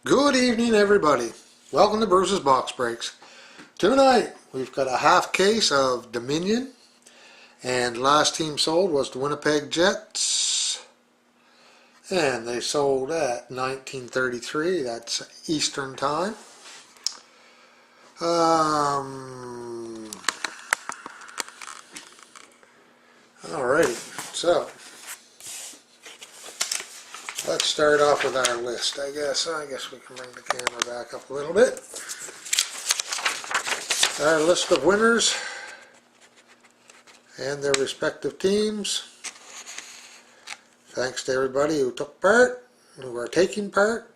Good evening, everybody. Welcome to Bruce's Box Breaks. Tonight we've got a half case of Dominion, and last team sold was the Winnipeg Jets, and they sold at 1933. That's Eastern time. Alrighty, so let's start off with our list. I guess we can bring the camera back up a little bit. Our list of winners and their respective teams. Thanks to everybody who took part, who are taking part.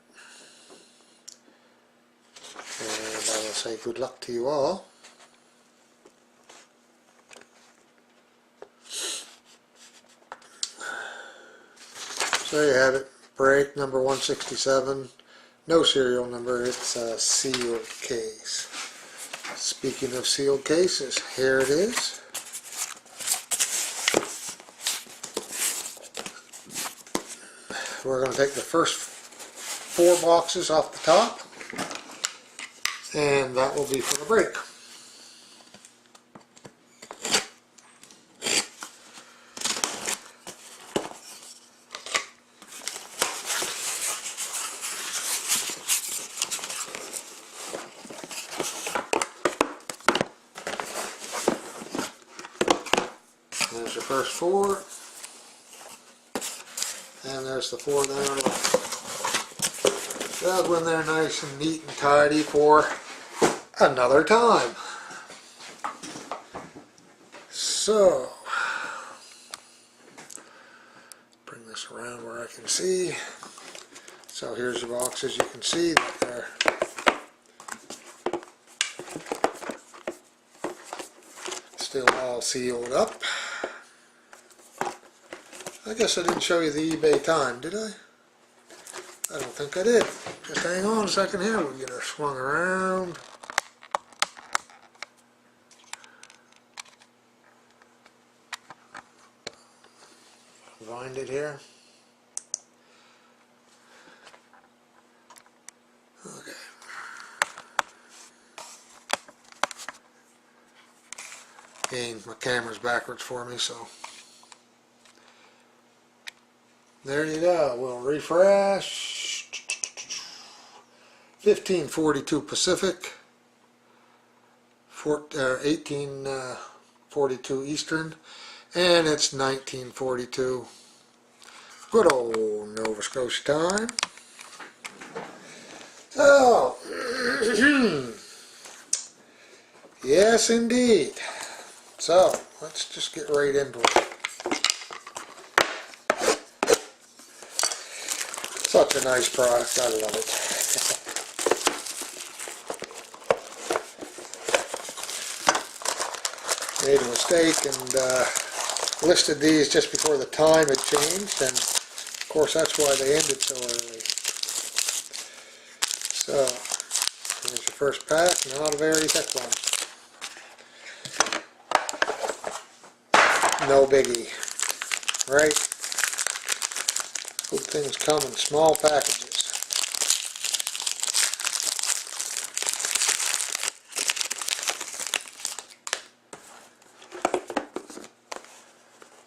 And I will say good luck to you all. So you have it. Break number 167. No serial number. It's a sealed case. Speaking of sealed cases, here it is. We're going to take the first 4 boxes off the top, and that will be for the break. There's your first 4, and there's the 4 there. That'll go in there nice and neat and tidy for another time. So, bring this around where I can see. So here's your boxes. You can see that they're still all sealed up. I guess I didn't show you the eBay time, did I? I don't think I did. Just hang on a second here. We'll get her swung around. Wind it here. Okay. Again, my camera's backwards for me, so. There you go. We'll refresh. 1542 Pacific, 1842 Eastern, and it's 1942. Good old Nova Scotia time. So, yes indeed. So, let's just get right into it. Such a nice product, I love it. Made a mistake and listed these just before the time had changed, and of course that's why they ended so early. So, here's your first pack, not a very thick one. No biggie, right? Good things come in small packages.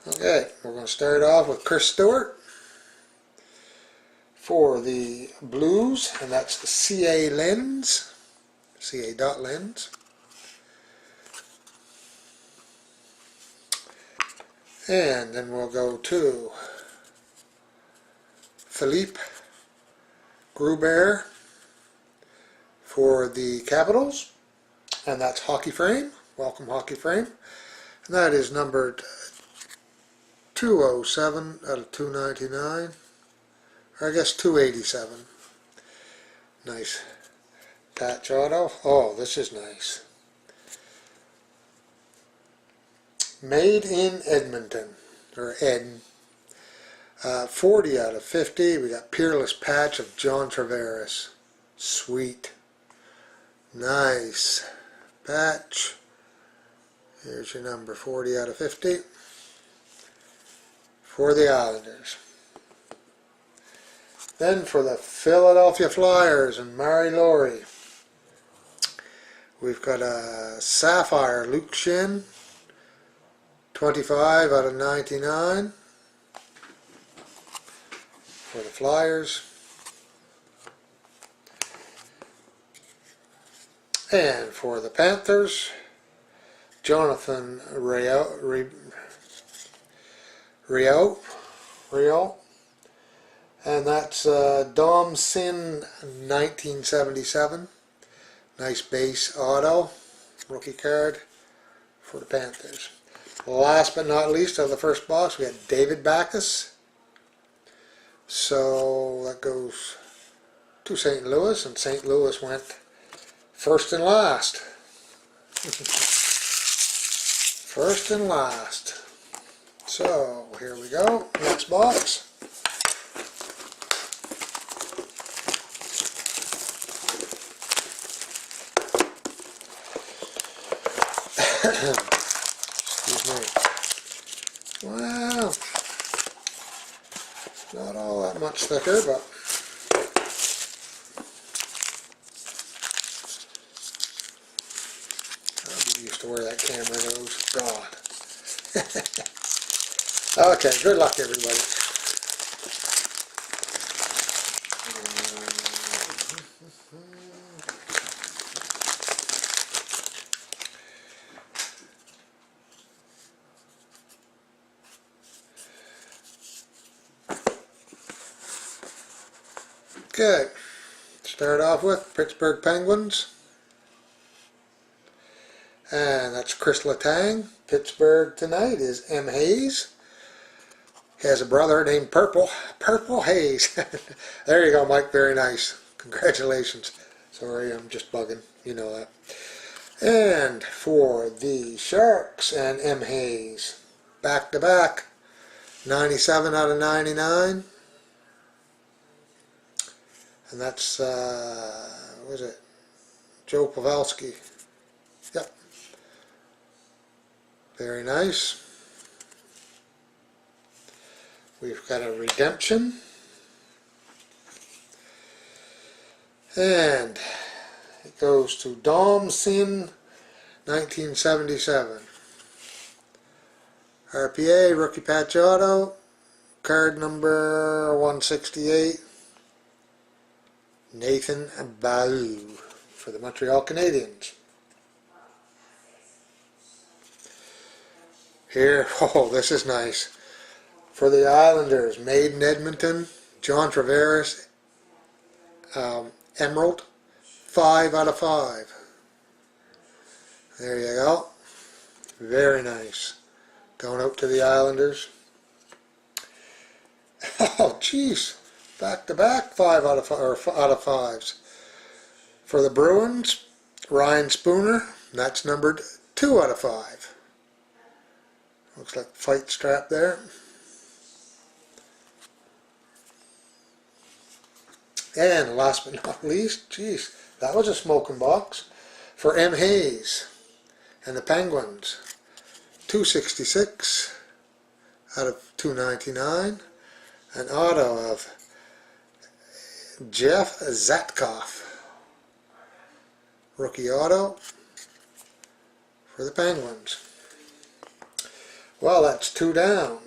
Okay, we're going to start off with Chris Stewart for the Blues, and that's the CA lens, CA.lens. And then we'll go to Philippe Grubauer for the Capitals, and that's Hockey Frame. Welcome Hockey Frame. And that is numbered 207 out of 299, or I guess 287. Nice patch auto. Oh, this is nice. Made in Edmonton, or Ed. 40 out of 50. We got Peerless Patch of John Tavares. Sweet. Nice patch. Here's your number, 40 out of 50 for the Islanders. Then for the Philadelphia Flyers and Mary Laurie, we've got a Sapphire Luke Shin, 25 out of 99 for the Flyers. And for the Panthers, Jonathan Rio, and that's Dom Sin 1977. Nice base auto, rookie card for the Panthers. Last but not least of the first box, we had David Backus. So that goes to St. Louis, and St. Louis went first and last. First and last. So here we go. Next box. Excuse me. Wow. Not all that much thicker, but used to wear that camera nose. God. Okay, good luck everybody. Okay, start off with Pittsburgh Penguins. And that's Chris Letang. Pittsburgh tonight is M. Hayes. He has a brother named Purple Hayes. There you go, Mike. Very nice. Congratulations. Sorry, I'm just bugging. You know that. And for the Sharks and M. Hayes, back to back, 97 out of 99. And that's, what is it? Joe Pavelski. Yep. Very nice. We've got a redemption. And it goes to Dom Sin 1977. RPA, rookie patch auto, card number 168, Nathan Baou for the Montreal Canadiens. Here, oh, this is nice. For the Islanders, made in Edmonton, John Tavares, Emerald, 5 out of 5. There you go. Very nice. Going out to the Islanders. Oh, jeez. Back to back, 5 out of 5, or out of 5s. For the Bruins, Ryan Spooner, that's numbered 2 out of 5. Looks like fight strap there. And last but not least, geez, that was a smoking box. For M. Hayes and the Penguins, 266 out of 299. An auto of Jeff Zatkoff, rookie auto for the Penguins. Well, that's 2 down.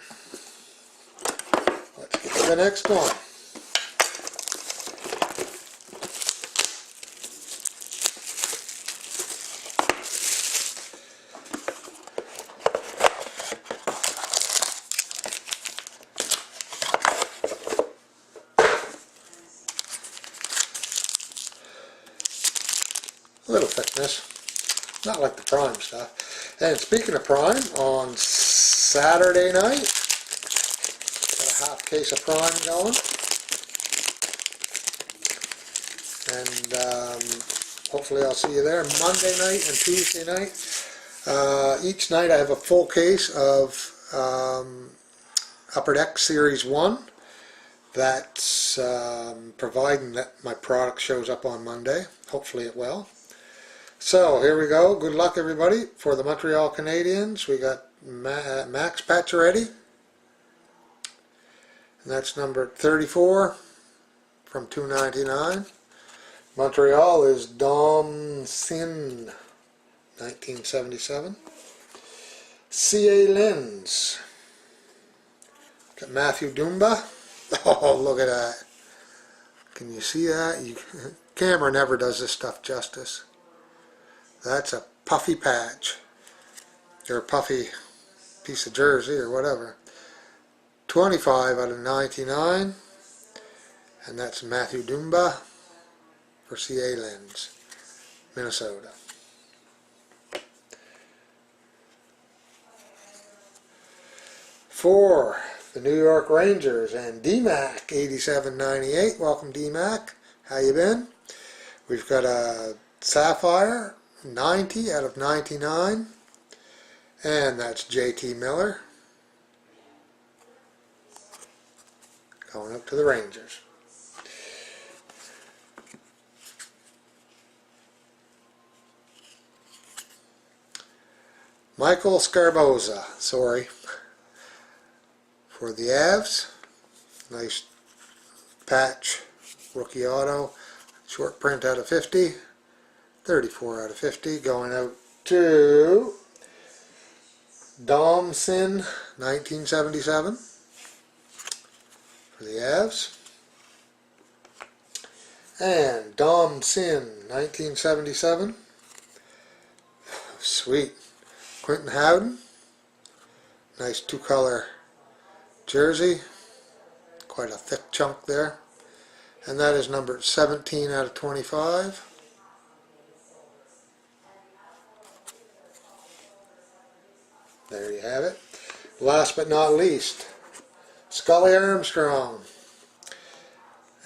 Let's get to the next one. A little thickness, not like the Prime stuff. And speaking of Prime, on Saturday night, got a half case of Prime going, and hopefully I'll see you there Monday night and Tuesday night. Each night I have a full case of Upper Deck Series 1. That's providing that my product shows up on Monday. Hopefully it will. So here we go. Good luck everybody. For the Montreal Canadiens, we got Max Pacioretty, and that's number 34 from $2.99. Montreal is Dom Sin, 1977. C.A. Lens. Got Matthew Dumba. Oh, look at that. Can you see that? Camera never does this stuff justice. That's a puffy patch. Or a puffy piece of jersey or whatever. 25 out of 99. And that's Matthew Dumba for C.A. Lens, Minnesota. For the New York Rangers and D-Mac, 87.98. Welcome, D-Mac. How you been? We've got a Sapphire, 90 out of 99. And that's J.T. Miller. Going up to the Rangers. Michael Scarboza, sorry, for the Avs. Nice patch, rookie auto, short print out of 50, 34 out of 50, going out to Dom Sin, 1977, for the Avs. And Dom Sin, 1977, sweet. Quentin Howden, nice two-color jersey, quite a thick chunk there, and that is numbered 17 out of 25. There you have it. Last but not least, Scully Armstrong,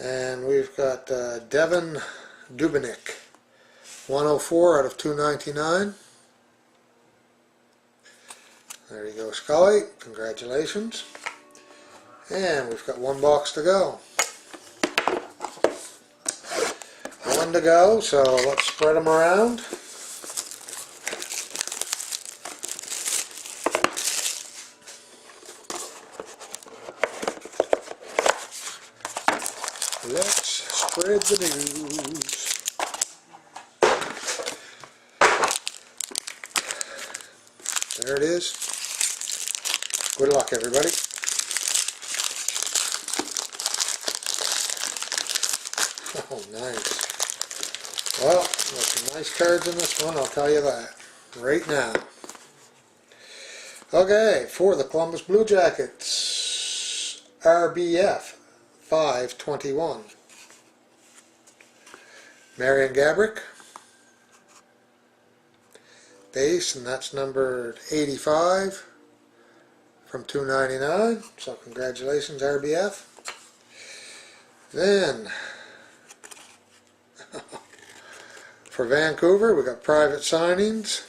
and we've got Devin Dubnyk, 104 out of 299. There you go, Scully. Congratulations. And we've got one box to go. One to go, so let's spread them around. Let's spread the news. There it is. Good luck, everybody. Oh, nice. Well, there's some nice cards in this one, I'll tell you that right now. Okay, for the Columbus Blue Jackets, RBF 521. Marian Gaborik. Base, and that's numbered 85 from $2.99. So congratulations, RBF. Then for Vancouver, we got private signings.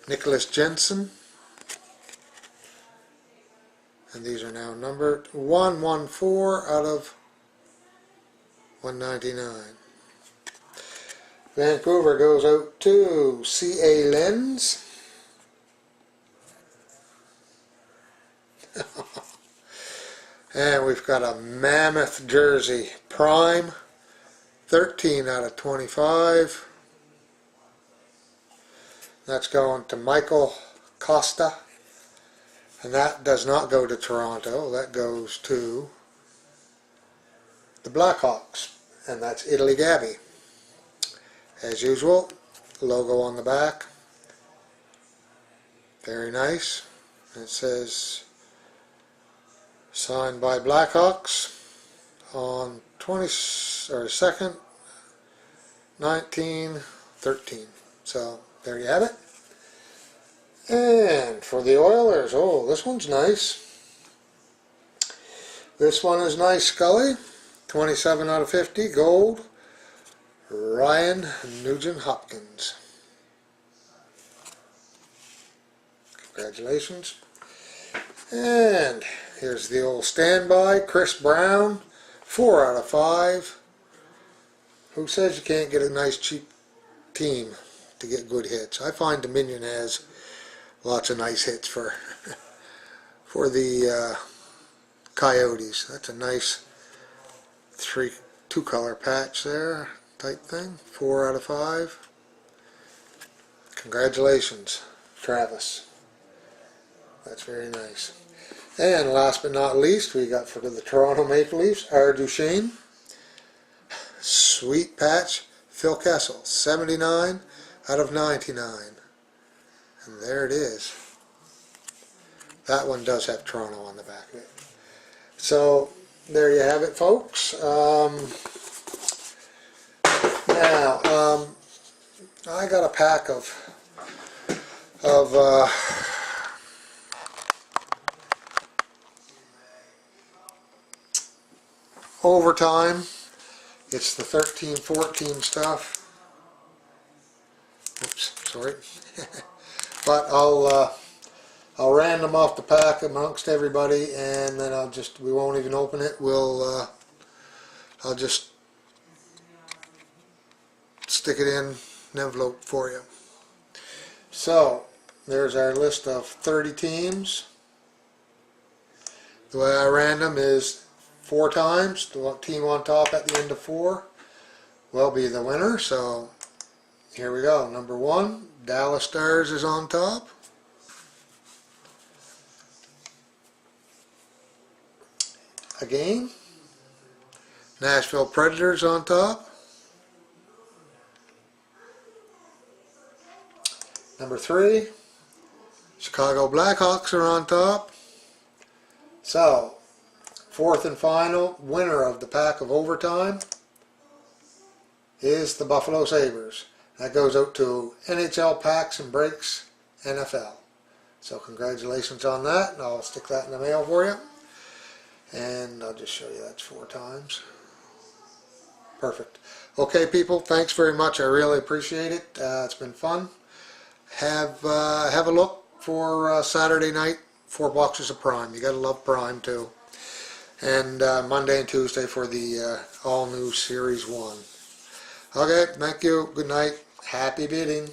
Nicholas Jensen, and these are now numbered 114 out of 199. Vancouver goes out to C.A. Lens. And we've got a mammoth jersey, Prime, 13 out of 25. That's going to Michael Costa. And that does not go to Toronto, that goes to the Blackhawks. And that's Italy Gabby. As usual, logo on the back. Very nice. It says signed by Blackhawks on 2nd, 1913. So there you have it. And for the Oilers, oh, this one's nice. This one is nice, Scully. 27 out of 50, gold. Ryan Nugent-Hopkins. Congratulations. And here's the old standby, Chris Brown, 4 out of 5. Who says you can't get a nice cheap team to get good hits? I find Dominion has lots of nice hits for the Coyotes. That's a nice two color patch there type thing. 4 out of 5. Congratulations, Travis. That's very nice. And last but not least, we got for the Toronto Maple Leafs, R. Duchesne. Sweet patch, Phil Kessel, 79 out of 99. And there it is. That one does have Toronto on the back of it. So, there you have it, folks. Now, I got a pack of overtime. It's the 13-14 stuff. Oops, sorry. But I'll random off the pack amongst everybody, and then we won't even open it. I'll just stick it in an envelope for you. So there's our list of 30 teams. The way I random is 4 times. The team on top at the end of 4 will be the winner. So here we go. Number 1, Dallas Stars is on top. Again, Nashville Predators on top. Number 3, Chicago Blackhawks are on top. So, 4th and final winner of the pack of overtime is the Buffalo Sabres. That goes out to NHL Packs and Breaks NFL. So congratulations on that, and I'll stick that in the mail for you. And I'll just show you that's 4 times. Perfect. Okay, people, thanks very much. I really appreciate it. It's been fun. Have a look for Saturday night, 4 boxes of Prime. You gotta love Prime too. And Monday and Tuesday for the all new Series 1. Okay, thank you. Good night. Happy bidding.